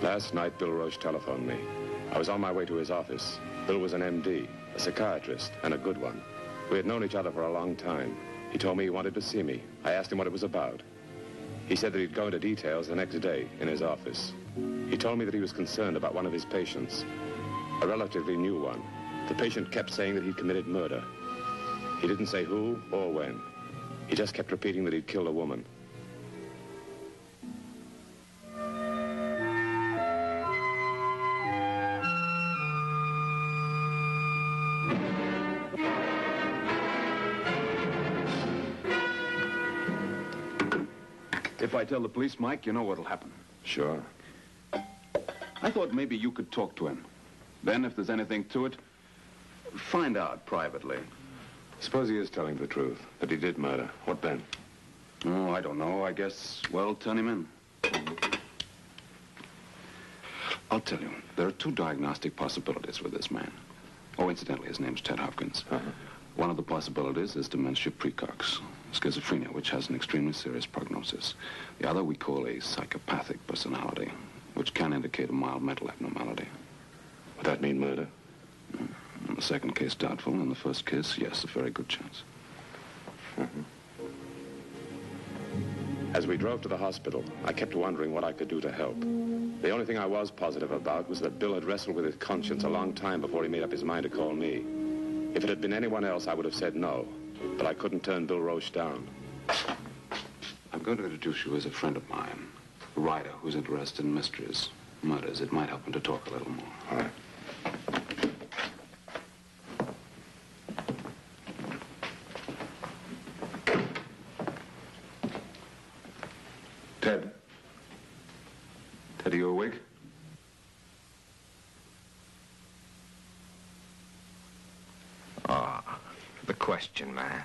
Last night, Bill Roche telephoned me. I was on my way to his office. Bill was an MD, a psychiatrist, and a good one. We had known each other for a long time. He told me he wanted to see me. I asked him what it was about. He said that he'd go into details the next day in his office. He told me that he was concerned about one of his patients, a relatively new one. The patient kept saying that he'd committed murder. He didn't say who or when. He just kept repeating that he'd killed a woman. If I tell the police, Mike, you know what'll happen. Sure. I thought maybe you could talk to him. Then, if there's anything to it, find out privately. Suppose he is telling the truth, that he did murder. What then? Oh, I don't know. I guess, well, turn him in. I'll tell you, there are two diagnostic possibilities with this man. Oh, incidentally, his name's Ted Hopkins. One of the possibilities is dementia precox, schizophrenia, which has an extremely serious prognosis. The other we call a psychopathic personality, which can indicate a mild mental abnormality. Would that mean murder? In the second case, doubtful. In the first case, yes, a very good chance. As we drove to the hospital, I kept wondering what I could do to help. The only thing I was positive about was that Bill had wrestled with his conscience a long time before he made up his mind to call me. If it had been anyone else, I would have said no. But I couldn't turn Bill Roche down. I'm going to introduce you as a friend of mine, a writer who's interested in mysteries, murders. It might help him to talk a little more. All right. Ted. Ted, are you awake? The question, man.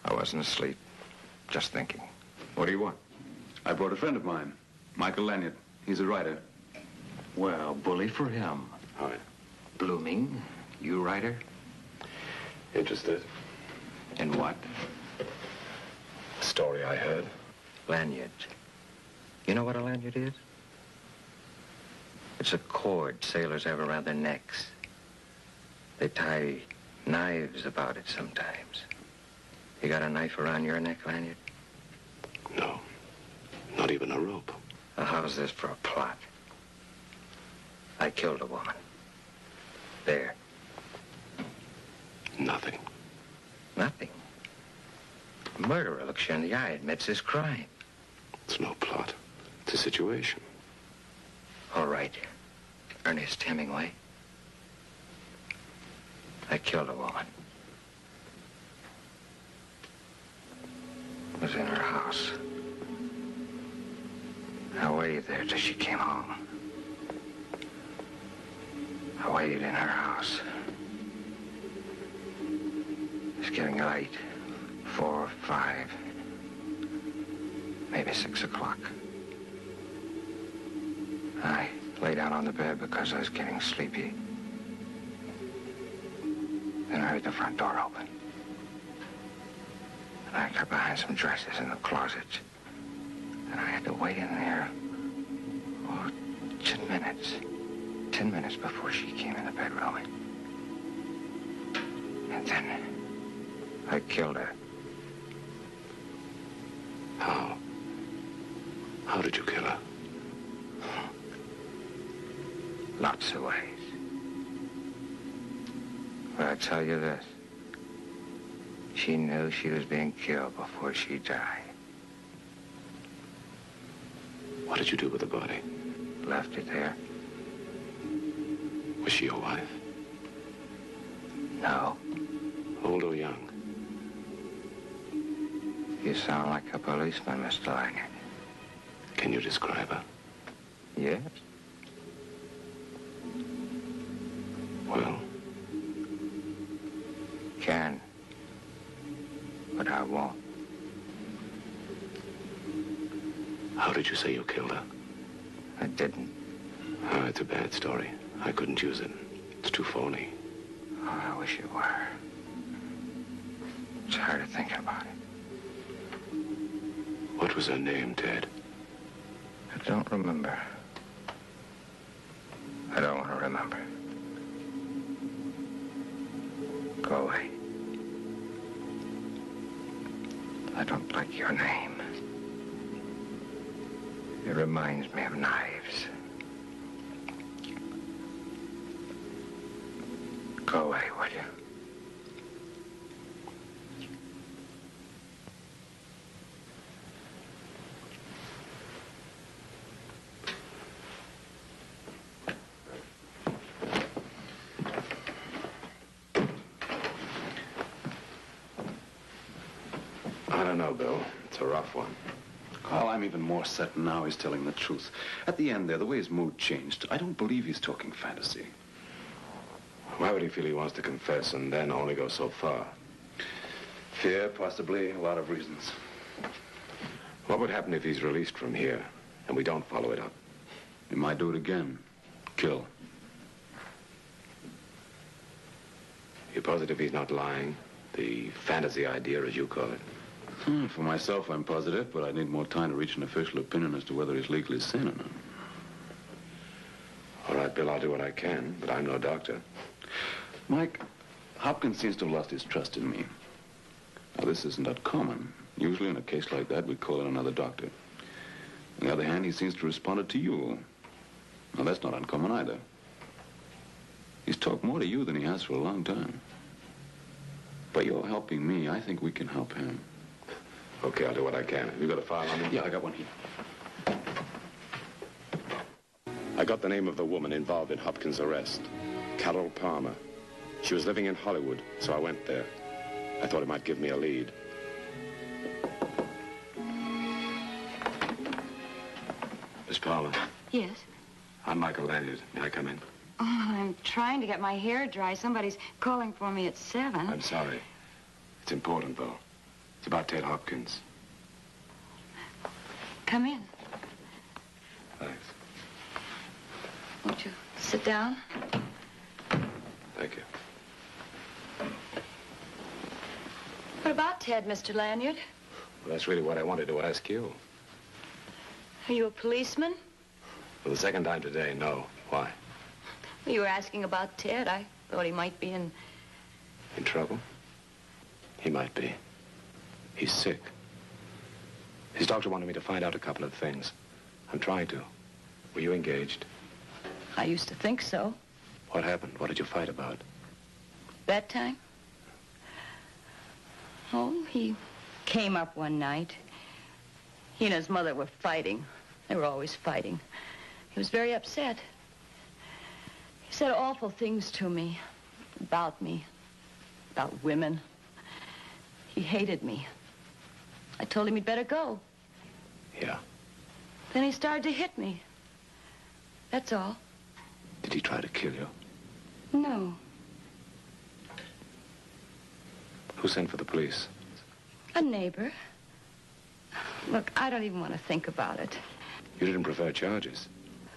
I wasn't asleep, just thinking. What do you want? I brought a friend of mine, Michael Lanyard. He's a writer. Well, bully for him. Hi. Blooming, you writer? Interested? In what? A story I heard. Lanyard. You know what a lanyard is? It's a cord sailors have around their necks. They tie knives about it sometimes. You got a knife around your neck, Lanyard? No. Not even a rope. Well, how's this for a plot? I killed a woman. There. Nothing. Nothing. A murderer looks you in the eye, admits his crime. It's no plot. It's a situation. All right. Ernest Hemingway. I killed a woman. It was in her house. I waited there till she came home. I waited in her house. It was getting late. 4, 5, maybe 6 o'clock. I lay down on the bed because I was getting sleepy. Then I heard the front door open. And I got behind some dresses in the closet. And I had to wait in there, 10 minutes. 10 minutes before she came in the bedroom. And then I killed her. How? How did you kill her? Lots of ways. But I tell you this. She knew she was being killed before she died. What did you do with the body? Left it there. Was she your wife? No. Old or young? You sound like a policeman, Mr. Lanyard. Can you describe her? Yes? Well? Can. But I won't. How did you say you killed her? I didn't. Oh, it's a bad story. I couldn't use it. It's too phony. Oh, I wish it were. It's hard to think about it. What was her name, Ted? I don't remember. I don't want to remember. Go away. I don't like your name. It reminds me of knives. Go away, will you? I don't know, Bill. It's a rough one. Well, I'm even more certain now he's telling the truth. At the end there, the way his mood changed, I don't believe he's talking fantasy. Why would he feel he wants to confess and then only go so far? Fear, possibly, a lot of reasons. What would happen if he's released from here and we don't follow it up? He might do it again. Kill. You're positive he's not lying? The fantasy idea, as you call it? For myself, I'm positive, but I need more time to reach an official opinion as to whether he's legally sane or not. All right, Bill, I'll do what I can, but I'm no doctor. Mike, Hopkins seems to have lost his trust in me. Now, this isn't uncommon. Usually in a case like that, we call in another doctor. On the other hand, he seems to have responded to you. Now, that's not uncommon either. He's talked more to you than he has for a long time. But you're helping me. I think we can help him. Okay, I'll do what I can. Have you got a file on him? Yeah, I got one here. I got the name of the woman involved in Hopkins' arrest. Carol Palmer. She was living in Hollywood, so I went there. I thought it might give me a lead. Miss Palmer. Yes? I'm Michael Lanyard. May I come in? Oh, I'm trying to get my hair dry. Somebody's calling for me at 7. I'm sorry. It's important, though. It's about Ted Hopkins. Come in. Thanks. Won't you sit down? Thank you. What about Ted, Mr. Lanyard? Well, that's really what I wanted to ask you. Are you a policeman? For the second time today, no. Why? You were asking about Ted. I thought he might be in... In trouble? He might be. He's sick. His doctor wanted me to find out a couple of things. I'm trying to. Were you engaged? I used to think so. What happened? What did you fight about? That time? Oh, he came up one night. He and his mother were fighting. They were always fighting. He was very upset. He said awful things to me, about women. He hated me. I told him he'd better go. Yeah. Then he started to hit me. That's all. Did he try to kill you? No. Who sent for the police? A neighbor. Look, I don't even want to think about it. You didn't prefer charges?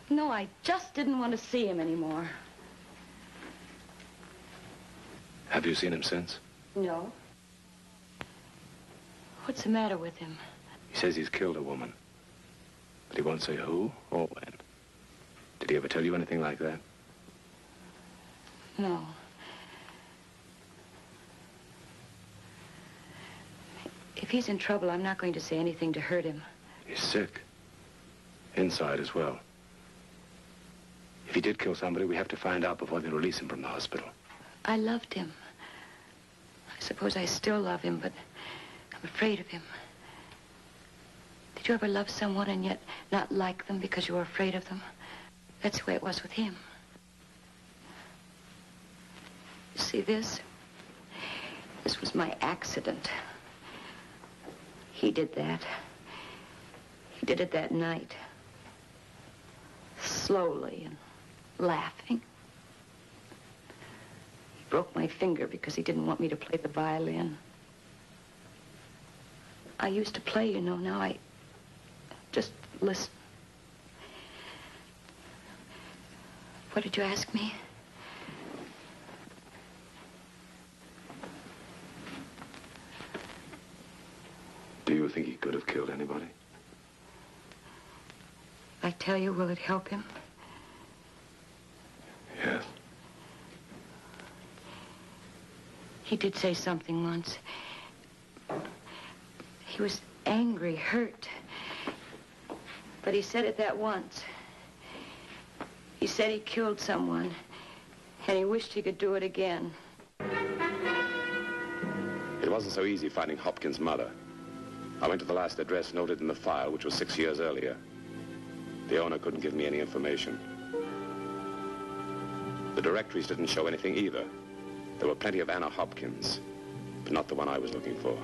No, I just didn't want to see him anymore. Have you seen him since? No. What's the matter with him? He says he's killed a woman. But he won't say who or when. Did he ever tell you anything like that? No. If he's in trouble, I'm not going to say anything to hurt him. He's sick. Inside as well. If he did kill somebody, we have to find out before they release him from the hospital. I loved him. I suppose I still love him, but I'm afraid of him. Did you ever love someone and yet not like them because you were afraid of them? That's the way it was with him. You see this? This was my accident. He did that. He did it that night. Slowly and laughing. He broke my finger because he didn't want me to play the violin. I used to play, you know. Now I just listen. What did you ask me? Do you think he could have killed anybody? I tell you, will it help him? He did say something once. He was angry, hurt. But he said it that once. He said he killed someone, and he wished he could do it again. It wasn't so easy finding Hopkins' mother. I went to the last address noted in the file, which was 6 years earlier. The owner couldn't give me any information. The directories didn't show anything either. There were plenty of Anna Hopkins, but not the one I was looking for.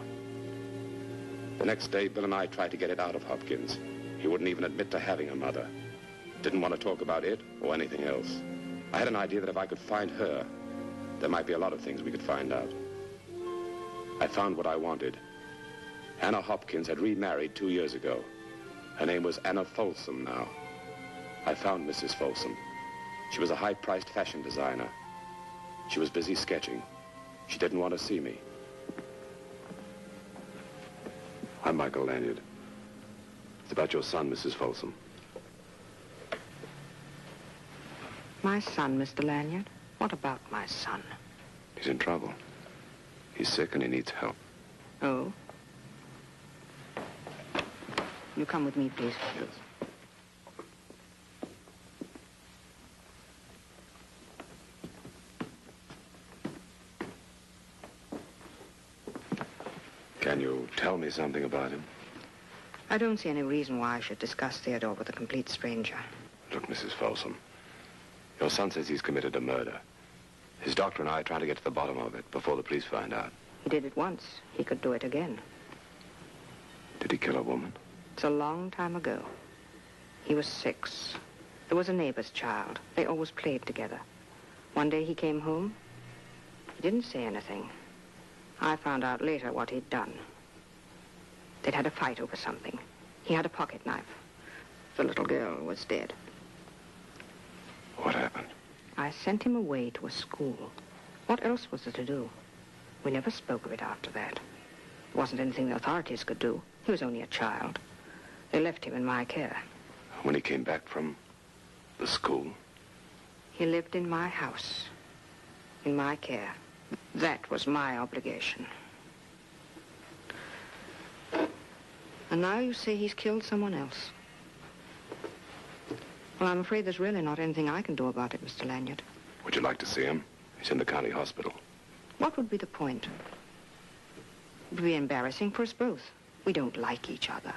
The next day, Bill and I tried to get it out of Hopkins. He wouldn't even admit to having a mother. Didn't want to talk about it or anything else. I had an idea that if I could find her, there might be a lot of things we could find out. I found what I wanted. Anna Hopkins had remarried 2 years ago. Her name was Anna Folsom now. I found Mrs. Folsom. She was a high-priced fashion designer. She was busy sketching. She didn't want to see me. I'm Michael Lanyard. It's about your son, Mrs. Folsom. My son, Mr. Lanyard? What about my son? He's in trouble. He's sick and he needs help. Oh? You come with me, please. Yes. Can you tell me something about him? I don't see any reason why I should discuss Theodore with a complete stranger. Look, Mrs. Folsom, your son says he's committed a murder. His doctor and I are trying to get to the bottom of it before the police find out. He did it once. He could do it again. Did he kill a woman? It's a long time ago. He was 6. There was a neighbor's child. They always played together. One day he came home. He didn't say anything. I found out later what he'd done. They'd had a fight over something. He had a pocket knife. The little girl was dead. What happened? I sent him away to a school. What else was there to do? We never spoke of it after that. It wasn't anything the authorities could do. He was only a child. They left him in my care. When he came back from the school? He lived in my house, in my care. That was my obligation. And now you say he's killed someone else. Well, I'm afraid there's really not anything I can do about it, Mr. Lanyard. Would you like to see him? He's in the county hospital. What would be the point? It would be embarrassing for us both. We don't like each other.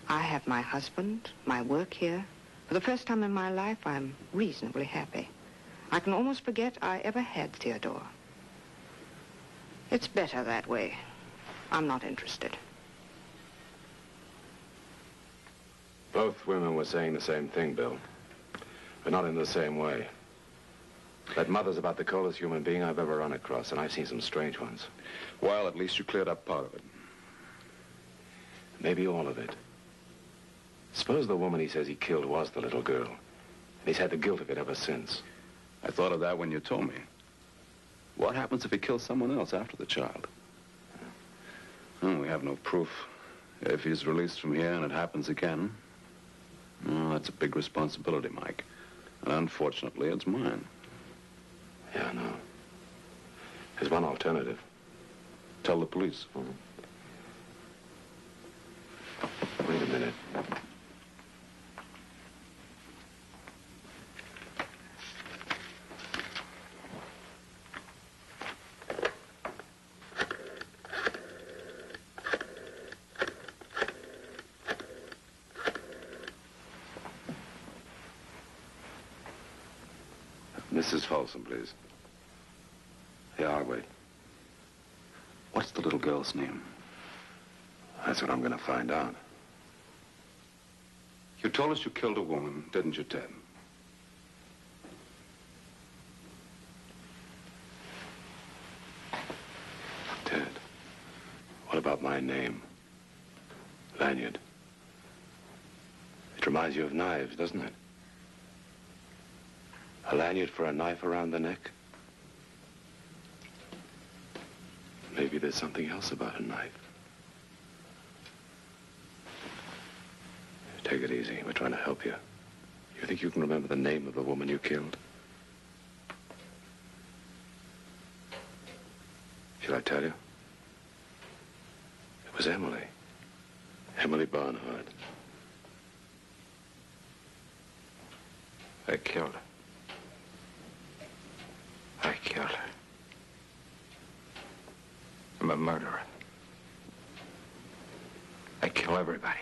I have my husband, my work here. For the first time in my life, I'm reasonably happy. I can almost forget I ever had Theodore. It's better that way. I'm not interested. Both women were saying the same thing, Bill. But not in the same way. That mother's about the coldest human being I've ever run across, and I've seen some strange ones. Well, at least you cleared up part of it. Maybe all of it. Suppose the woman he says he killed was the little girl, and he's had the guilt of it ever since. I thought of that when you told me. What happens if he kills someone else after the child? Well, we have no proof. If he's released from here and it happens again, well, that's a big responsibility, Mike. And unfortunately, it's mine. Yeah, I know. There's one alternative. Tell the police. Wait a minute. Mrs. Folsom, please. Yeah, I'll wait. What's the little girl's name? That's what I'm going to find out. You told us you killed a woman, didn't you, Ted? Ted, what about my name? Lanyard. It reminds you of knives, doesn't it? A lanyard for a knife around the neck? Maybe there's something else about a knife. Take it easy. We're trying to help you. You think you can remember the name of the woman you killed? Shall I tell you? It was Emily. Emily Barnhart. I killed her. I killed her. I'm a murderer. I kill everybody.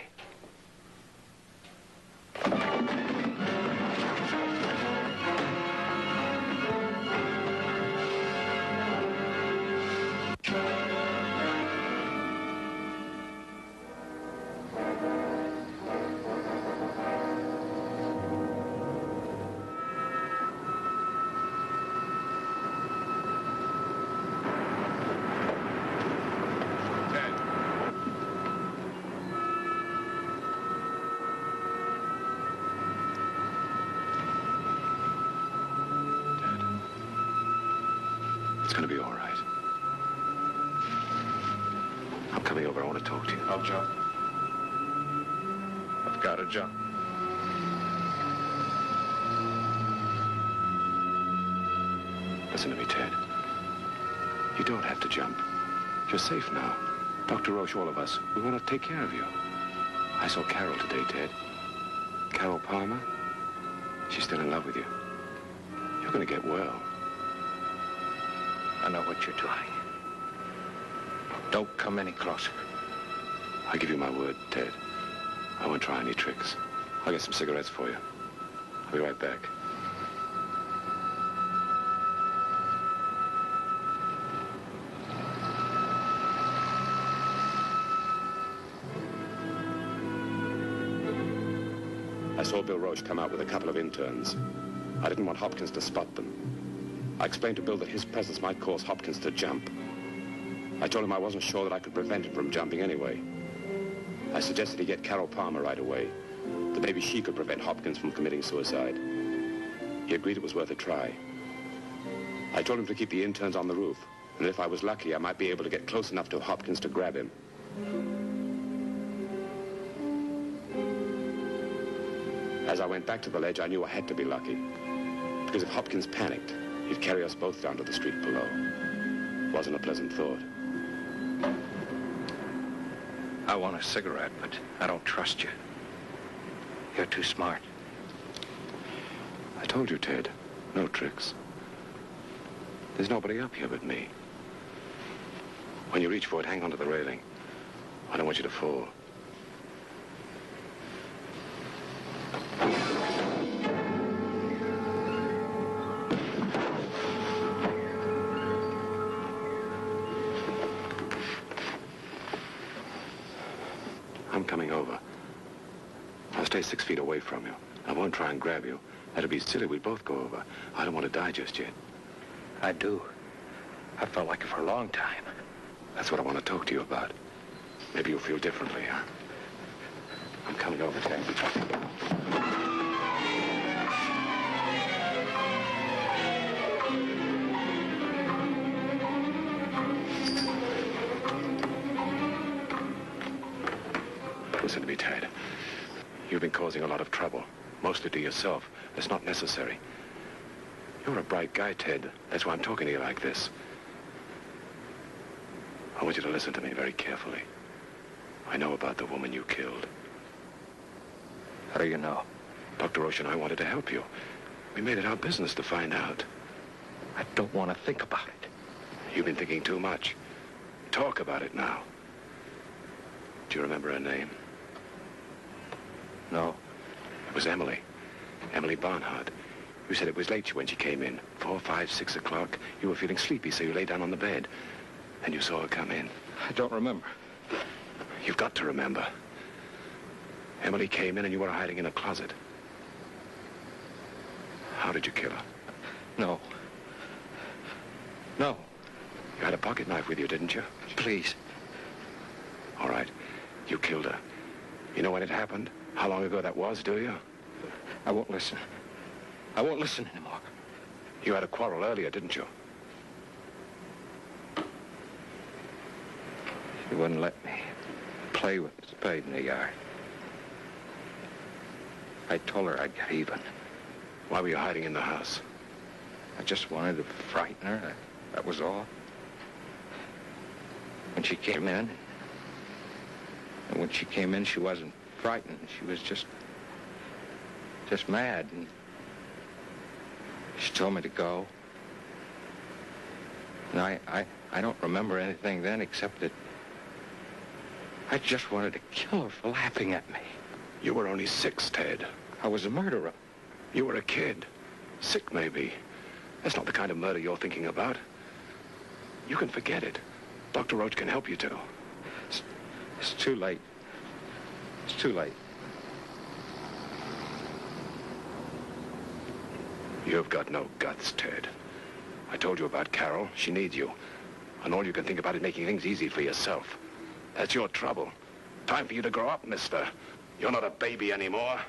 It's gonna be all right. I'm coming over. I want to talk to you. I'll jump. I've got to jump. Listen to me, Ted. You don't have to jump. You're safe now. Dr. Roche, all of us, we want to take care of you. I saw Carol today, Ted. Carol Palmer. She's still in love with you. You're gonna get well. I know what you're doing. Don't come any closer. I give you my word, Ted. I won't try any tricks. I'll get some cigarettes for you. I'll be right back. I saw Bill Roche come out with a couple of interns. I didn't want Hopkins to spot them. I explained to Bill that his presence might cause Hopkins to jump. I told him I wasn't sure that I could prevent him from jumping anyway. I suggested he get Carol Palmer right away, that maybe she could prevent Hopkins from committing suicide. He agreed it was worth a try. I told him to keep the interns on the roof, and if I was lucky, I might be able to get close enough to Hopkins to grab him. As I went back to the ledge, I knew I had to be lucky, because if Hopkins panicked, he'd carry us both down to the street below. Wasn't a pleasant thought. I want a cigarette, but I don't trust you. You're too smart. I told you, Ted. No tricks. There's nobody up here but me. When you reach for it, hang onto the railing. I don't want you to fall. I'm coming over. I'll stay 6 feet away from you. I won't try and grab you. That'd be silly. We'd both go over. I don't want to die just yet. I do. I felt like it for a long time. That's what I want to talk to you about. Maybe you'll feel differently, huh? I'm coming over, Ted. Listen to me, Ted. You've been causing a lot of trouble, mostly to yourself. It's not necessary. You're a bright guy, Ted. That's why I'm talking to you like this. I want you to listen to me very carefully. I know about the woman you killed. How do you know? Dr. Roche and I wanted to help you. We made it our business to find out. I don't want to think about it. You've been thinking too much. Talk about it now. Do you remember her name? No. It was Emily. Emily Barnhart. You said it was late when she came in. 4, 5, 6 o'clock. You were feeling sleepy, so you lay down on the bed. And you saw her come in. I don't remember. You've got to remember. Emily came in and you were hiding in a closet. How did you kill her? No. No. You had a pocket knife with you, didn't you? Please. All right. You killed her. You know when it happened? How long ago that was, do you? I won't listen. I won't listen anymore. You had a quarrel earlier, didn't you? She wouldn't let me play with the spade in the yard. I told her I'd get even. Why were you hiding in the house? I just wanted to frighten her. That was all. when she came in. And when she came in, she wasn't frightened. She was just mad. And she told me to go. And I don't remember anything then except that I just wanted to kill her for laughing at me. You were only 6, Ted. I was a murderer. You were a kid. Sick, maybe. That's not the kind of murder you're thinking about. You can forget it. Dr. Roach can help you to. It's too late. It's too late. You've got no guts, Ted. I told you about Carol. She needs you. And all you can think about is making things easy for yourself. That's your trouble. Time for you to grow up, mister. You're not a baby anymore.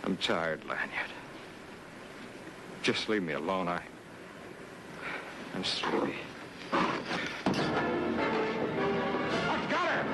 I'm tired, Lanyard. Just leave me alone. I'm sleepy. I've got her!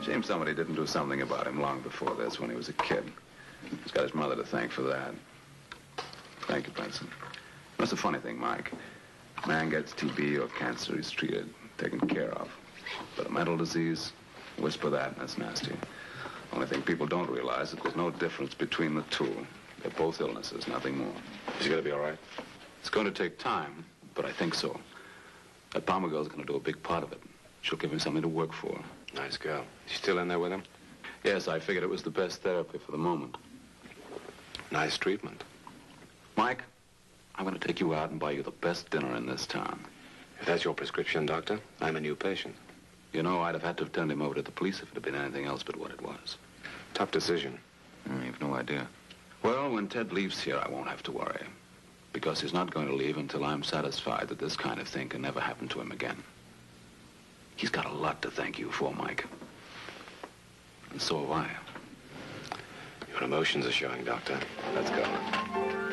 Shame somebody didn't do something about him long before this when he was a kid. He's got his mother to thank for that. Thank you, Benson. That's the funny thing, Mike. Man gets TB or cancer, he's treated, taken care of. But a mental disease, whisper that, and that's nasty. Only thing people don't realize is that there's no difference between the two. They're both illnesses, nothing more. Is he gonna be all right? It's going to take time, but I think so. That Palmer girl's going to do a big part of it. She'll give him something to work for. Nice girl. Is she still in there with him? Yes, I figured it was the best therapy for the moment. Nice treatment. Mike, I'm going to take you out and buy you the best dinner in this town. If that's your prescription, Doctor, I'm a new patient. You know, I'd have had to have turned him over to the police if it had been anything else but what it was. Tough decision. I have no idea. Well, when Ted leaves here, I won't have to worry. Because he's not going to leave until I'm satisfied that this kind of thing can never happen to him again. He's got a lot to thank you for, Mike. And so have I. Your emotions are showing, Doctor. Let's go.